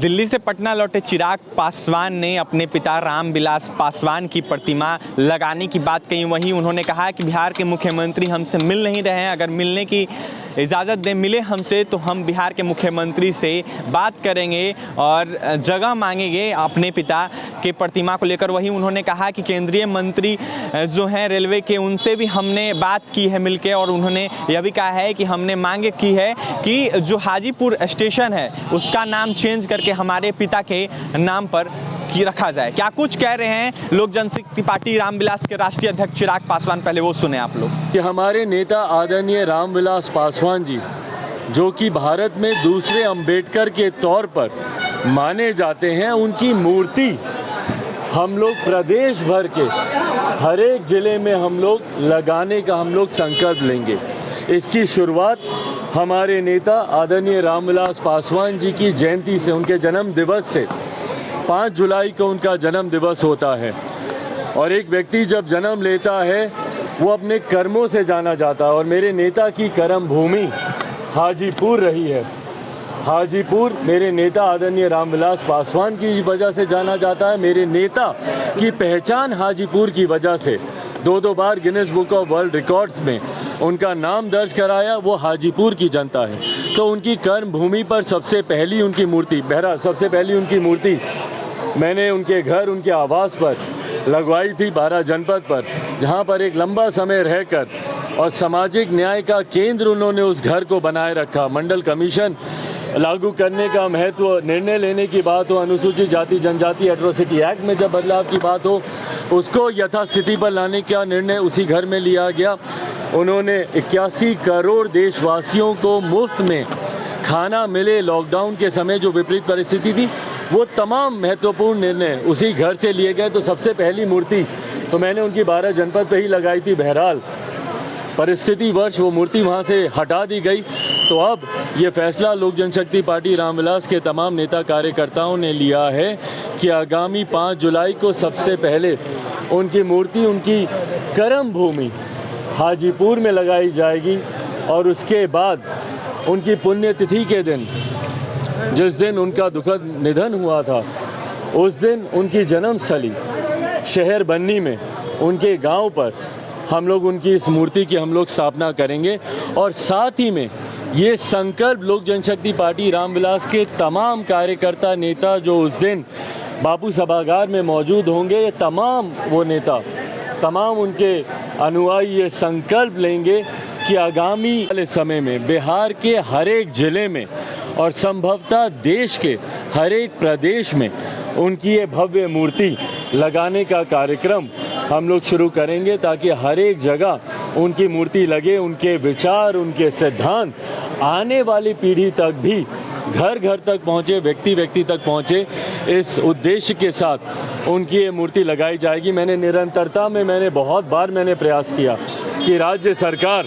दिल्ली से पटना लौटे चिराग पासवान ने अपने पिता रामविलास पासवान की प्रतिमा लगाने की बात कही। वहीं उन्होंने कहा कि बिहार के मुख्यमंत्री हमसे मिल नहीं रहे हैं, अगर मिलने की इजाज़त दें, मिले हमसे तो हम बिहार के मुख्यमंत्री से बात करेंगे और जगह मांगेंगे अपने पिता के प्रतिमा को लेकर। वहीं उन्होंने कहा कि केंद्रीय मंत्री जो हैं रेलवे के, उनसे भी हमने बात की है मिलके, और उन्होंने यह भी कहा है कि हमने मांग की है कि जो हाजीपुर स्टेशन है उसका नाम चेंज करके हमारे पिता के नाम पर की रखा जाए। क्या कुछ कह रहे हैं लोक जनशक्ति पार्टी रामविलास के राष्ट्रीय अध्यक्ष चिराग पासवान, पहले वो सुने आप लोग। कि हमारे नेता आदरणीय रामविलास पासवान जी, जो कि भारत में दूसरे अंबेडकर के तौर पर माने जाते हैं, उनकी मूर्ति हम लोग प्रदेश भर के हर एक ज़िले में हम लोग लगाने का हम लोग संकल्प लेंगे। इसकी शुरुआत हमारे नेता आदरणीय रामविलास पासवान जी की जयंती से, उनके जन्म दिवस से, 5 जुलाई को उनका जन्म दिवस होता है। और एक व्यक्ति जब जन्म लेता है वो अपने कर्मों से जाना जाता है, और मेरे नेता की कर्म भूमि हाजीपुर रही है। हाजीपुर मेरे नेता आदरणीय रामविलास पासवान की वजह से जाना जाता है। मेरे नेता की पहचान हाजीपुर की वजह से 2 बार Guinness book of world records में उनका नाम दर्ज कराया, वो हाजीपुर की जनता है। तो उनकी कर्म भूमि पर सबसे पहली उनकी मूर्ति, बहरहाल सबसे पहली उनकी मूर्ति मैंने उनके घर, उनके आवास पर लगवाई थी 12 जनपद पर, जहां पर एक लंबा समय रहकर और सामाजिक न्याय का केंद्र उन्होंने उस घर को बनाए रखा। मंडल कमीशन लागू करने का महत्व, निर्णय लेने की बात हो, अनुसूचित जाति जनजाति एट्रोसिटी एक्ट में जब बदलाव की बात हो, उसको यथास्थिति पर लाने का निर्णय उसी घर में लिया गया। उन्होंने 81 करोड़ देशवासियों को मुफ्त में खाना मिले, लॉकडाउन के समय जो विपरीत परिस्थिति थी, वो तमाम महत्वपूर्ण निर्णय उसी घर से लिए गए। तो सबसे पहली मूर्ति तो मैंने उनकी 12 जनपद पे ही लगाई थी। बहरहाल परिस्थिति वर्ष वो मूर्ति वहाँ से हटा दी गई। तो अब ये फैसला लोक जनशक्ति पार्टी रामविलास के तमाम नेता कार्यकर्ताओं ने लिया है कि आगामी 5 जुलाई को सबसे पहले उनकी मूर्ति उनकी कर्म भूमि हाजीपुर में लगाई जाएगी। और उसके बाद उनकी पुण्यतिथि के दिन, जिस दिन उनका दुखद निधन हुआ था, उस दिन उनकी जन्मस्थली शहर बन्नी में उनके गांव पर हम लोग उनकी इस मूर्ति की हम लोग स्थापना करेंगे। और साथ ही में ये संकल्प लोक जनशक्ति पार्टी रामविलास के तमाम कार्यकर्ता नेता जो उस दिन बापू सभागार में मौजूद होंगे, ये तमाम वो नेता, तमाम उनके अनुयायी ये संकल्प लेंगे कि आगामी वाले समय में बिहार के हर एक ज़िले में और संभवतः देश के हर एक प्रदेश में उनकी ये भव्य मूर्ति लगाने का कार्यक्रम हम लोग शुरू करेंगे, ताकि हर एक जगह उनकी मूर्ति लगे, उनके विचार, उनके सिद्धांत आने वाली पीढ़ी तक भी घर घर तक पहुँचे, व्यक्ति व्यक्ति तक पहुँचे। इस उद्देश्य के साथ उनकी ये मूर्ति लगाई जाएगी। मैंने निरंतरता में बहुत बार प्रयास किया कि राज्य सरकार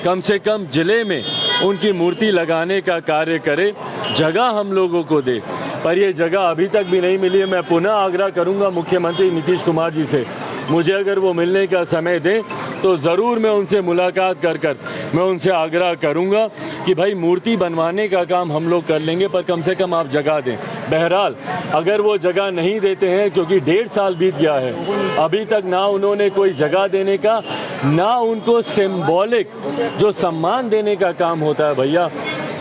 कम से कम ज़िले में उनकी मूर्ति लगाने का कार्य करे, जगह हम लोगों को दे, पर ये जगह अभी तक भी नहीं मिली है। मैं पुनः आग्रह करूंगा मुख्यमंत्री नीतीश कुमार जी से, मुझे अगर वो मिलने का समय दें तो ज़रूर मैं उनसे मुलाकात कर मैं उनसे आग्रह करूंगा कि भाई मूर्ति बनवाने का काम हम लोग कर लेंगे, पर कम से कम आप जगह दें। बहरहाल अगर वो जगह नहीं देते हैं, क्योंकि 1.5 साल बीत गया है, अभी तक ना उन्होंने कोई जगह देने का, ना उनको सिंबॉलिक जो सम्मान देने का काम होता है। भैया,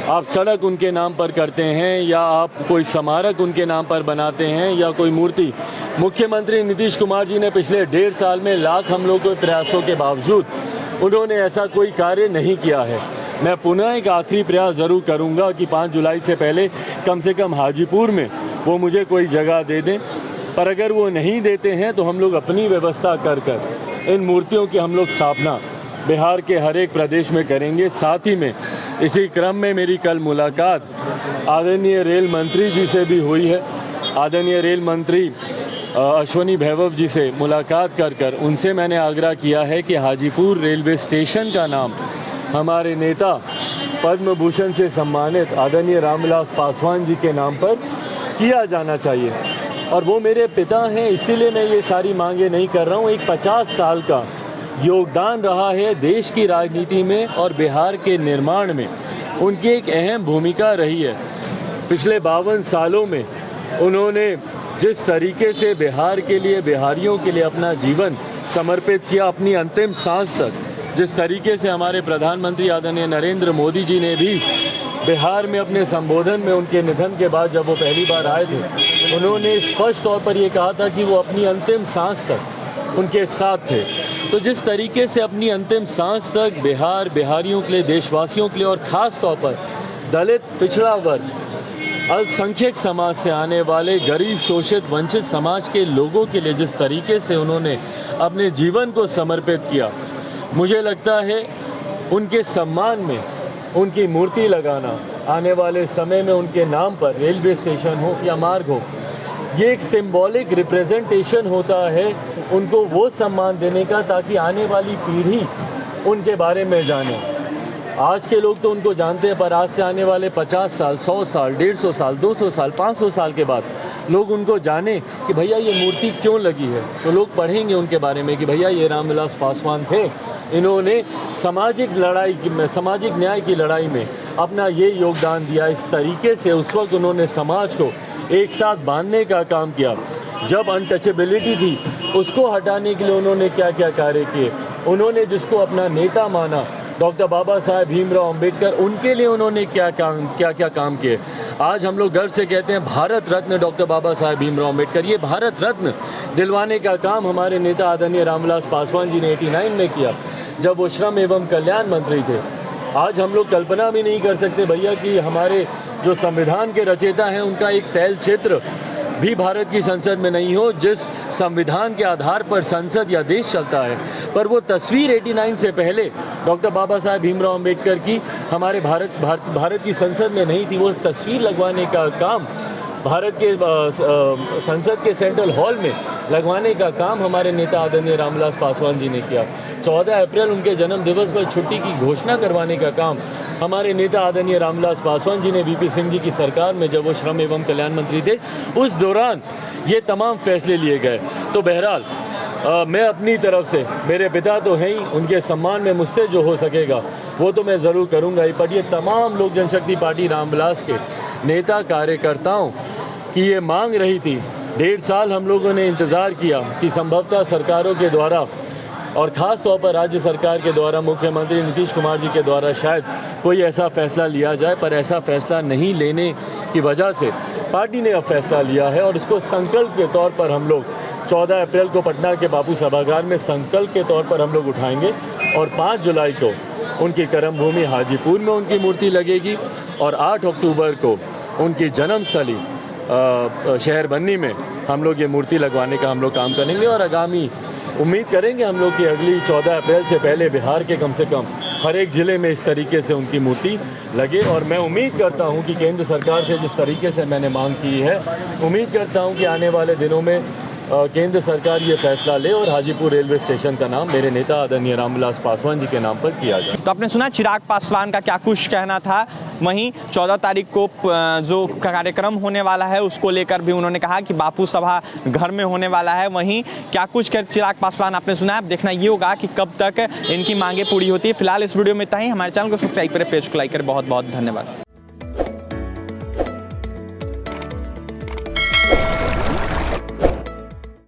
आप सड़क उनके नाम पर करते हैं, या आप कोई स्मारक उनके नाम पर बनाते हैं, या कोई मूर्ति। मुख्यमंत्री नीतीश कुमार जी ने पिछले 1.5 साल में लाख हम लोगों के प्रयासों के बावजूद उन्होंने ऐसा कोई कार्य नहीं किया है। मैं पुनः एक आखिरी प्रयास ज़रूर करूंगा कि 5 जुलाई से पहले कम से कम हाजीपुर में वो मुझे कोई जगह दे दें, पर अगर वो नहीं देते हैं तो हम लोग अपनी व्यवस्था कर इन मूर्तियों की हम लोग स्थापना बिहार के हर एक प्रदेश में करेंगे। साथ ही में इसी क्रम में मेरी कल मुलाकात आदरणीय रेल मंत्री जी से भी हुई है। आदरणीय रेल मंत्री अश्वनी वैभव जी से मुलाकात कर उनसे मैंने आग्रह किया है कि हाजीपुर रेलवे स्टेशन का नाम हमारे नेता पद्म भूषण से सम्मानित आदरणीय रामविलास पासवान जी के नाम पर किया जाना चाहिए। और वो मेरे पिता हैं, इसीलिए मैं ये सारी मांगे नहीं कर रहा हूँ। एक 50 साल का योगदान रहा है देश की राजनीति में और बिहार के निर्माण में, उनकी एक अहम भूमिका रही है। पिछले 52 सालों में उन्होंने जिस तरीके से बिहार के लिए, बिहारियों के लिए अपना जीवन समर्पित किया, अपनी अंतिम सांस तक, जिस तरीके से हमारे प्रधानमंत्री आदरणीय नरेंद्र मोदी जी ने भी बिहार में अपने संबोधन में उनके निधन के बाद जब वो पहली बार आए थे, उन्होंने स्पष्ट तौर पर ये कहा था कि वो अपनी अंतिम सांस तक उनके साथ थे। तो जिस तरीके से अपनी अंतिम सांस तक बिहार, बिहारियों के लिए, देशवासियों के लिए और ख़ास तौर पर दलित, पिछड़ा वर्ग, अल्पसंख्यक समाज से आने वाले गरीब, शोषित, वंचित समाज के लोगों के लिए जिस तरीके से उन्होंने अपने जीवन को समर्पित किया, मुझे लगता है उनके सम्मान में उनकी मूर्ति लगाना, आने वाले समय में उनके नाम पर रेलवे स्टेशन हो या मार्ग हो, ये एक सिंबॉलिक रिप्रेजेंटेशन होता है उनको वो सम्मान देने का, ताकि आने वाली पीढ़ी उनके बारे में जाने। आज के लोग तो उनको जानते हैं, पर आज से आने वाले 50 साल, 100 साल, 150 साल, 200 साल, 500 साल के बाद लोग उनको जाने कि भैया ये मूर्ति क्यों लगी है, तो लोग पढ़ेंगे उनके बारे में कि भैया ये रामविलास पासवान थे, इन्होंने सामाजिक लड़ाई में, सामाजिक न्याय की लड़ाई में अपना ये योगदान दिया। इस तरीके से उस वक्त उन्होंने समाज को एक साथ बांधने का काम किया। जब अनटचेबिलिटी थी उसको हटाने के लिए उन्होंने क्या क्या कार्य किए। उन्होंने जिसको अपना नेता माना, डॉक्टर बाबा साहेब भीमराव अंबेडकर, उनके लिए उन्होंने क्या क्या काम किए। आज हम लोग गर्व से कहते हैं भारत रत्न डॉक्टर बाबा साहेब भीमराव अंबेडकर। ये भारत रत्न दिलवाने का काम हमारे नेता आदरणीय रामविलास पासवान जी ने 89 में किया, जब वो श्रम एवं कल्याण मंत्री थे। आज हम लोग कल्पना भी नहीं कर सकते भैया कि हमारे जो संविधान के रचयिता हैं उनका एक तैल क्षेत्र भी भारत की संसद में नहीं हो, जिस संविधान के आधार पर संसद या देश चलता है। पर वो तस्वीर 89 से पहले डॉक्टर बाबा साहेब भीमराव अंबेडकर की हमारे भारत की संसद में नहीं थी। वो तस्वीर लगवाने का काम भारत के संसद के सेंट्रल हॉल में लगवाने का काम हमारे नेता आदरणीय रामविलास पासवान जी ने किया। 14 अप्रैल उनके जन्म दिवस पर छुट्टी की घोषणा करवाने का काम हमारे नेता आदरणीय रामविलास पासवान जी ने वीपी सिंह जी की सरकार में, जब वो श्रम एवं कल्याण मंत्री थे, उस दौरान ये तमाम फैसले लिए गए। तो बहरहाल मैं अपनी तरफ से, मेरे पिता तो हैं ही, उनके सम्मान में मुझसे जो हो सकेगा वो तो मैं ज़रूर करूँगा ही। पर ये तमाम लोक जनशक्ति पार्टी रामविलास के नेता, कार्यकर्ताओं की ये मांग रही थी। 1.5 साल हम लोगों ने इंतज़ार किया कि संभवतः सरकारों के द्वारा और ख़ास तौर पर राज्य सरकार के द्वारा, मुख्यमंत्री नीतीश कुमार जी के द्वारा शायद कोई ऐसा फ़ैसला लिया जाए, पर ऐसा फ़ैसला नहीं लेने की वजह से पार्टी ने अब फैसला लिया है और इसको संकल्प के तौर पर हम लोग 14 अप्रैल को पटना के बापू सभागार में संकल्प के तौर पर हम लोग उठाएंगे और 5 जुलाई को उनकी कर्मभूमि हाजीपुर में उनकी मूर्ति लगेगी और 8 अक्टूबर को उनकी जन्मस्थली शहर बन्नी में हम लोग ये मूर्ति लगवाने का हम लोग काम करेंगे। और आगामी उम्मीद करेंगे हम लोग कि अगली 14 अप्रैल से पहले बिहार के कम से कम हर एक ज़िले में इस तरीके से उनकी मूर्ति लगे। और मैं उम्मीद करता हूं कि केंद्र सरकार से जिस तरीके से मैंने मांग की है, उम्मीद करता हूं कि आने वाले दिनों में केंद्र सरकार ये फैसला ले और हाजीपुर रेलवे स्टेशन का नाम मेरे नेता आदरणीय रामविलास पासवान जी के नाम पर किया जाए। तो आपने सुना चिराग पासवान का क्या कुछ कहना था। वहीं 14 तारीख को जो कार्यक्रम होने वाला है उसको लेकर भी उन्होंने कहा कि बापू सभा घर में होने वाला है। वहीं क्या कुछ कर चिराग पासवान आपने सुना है। अब देखना ये होगा कि कब तक इनकी मांगे पूरी होती है। फिलहाल इस वीडियो में इतना ही। हमारे चैनल को सब्सक्राइब करें, पेज को लाइक करें। बहुत बहुत धन्यवाद।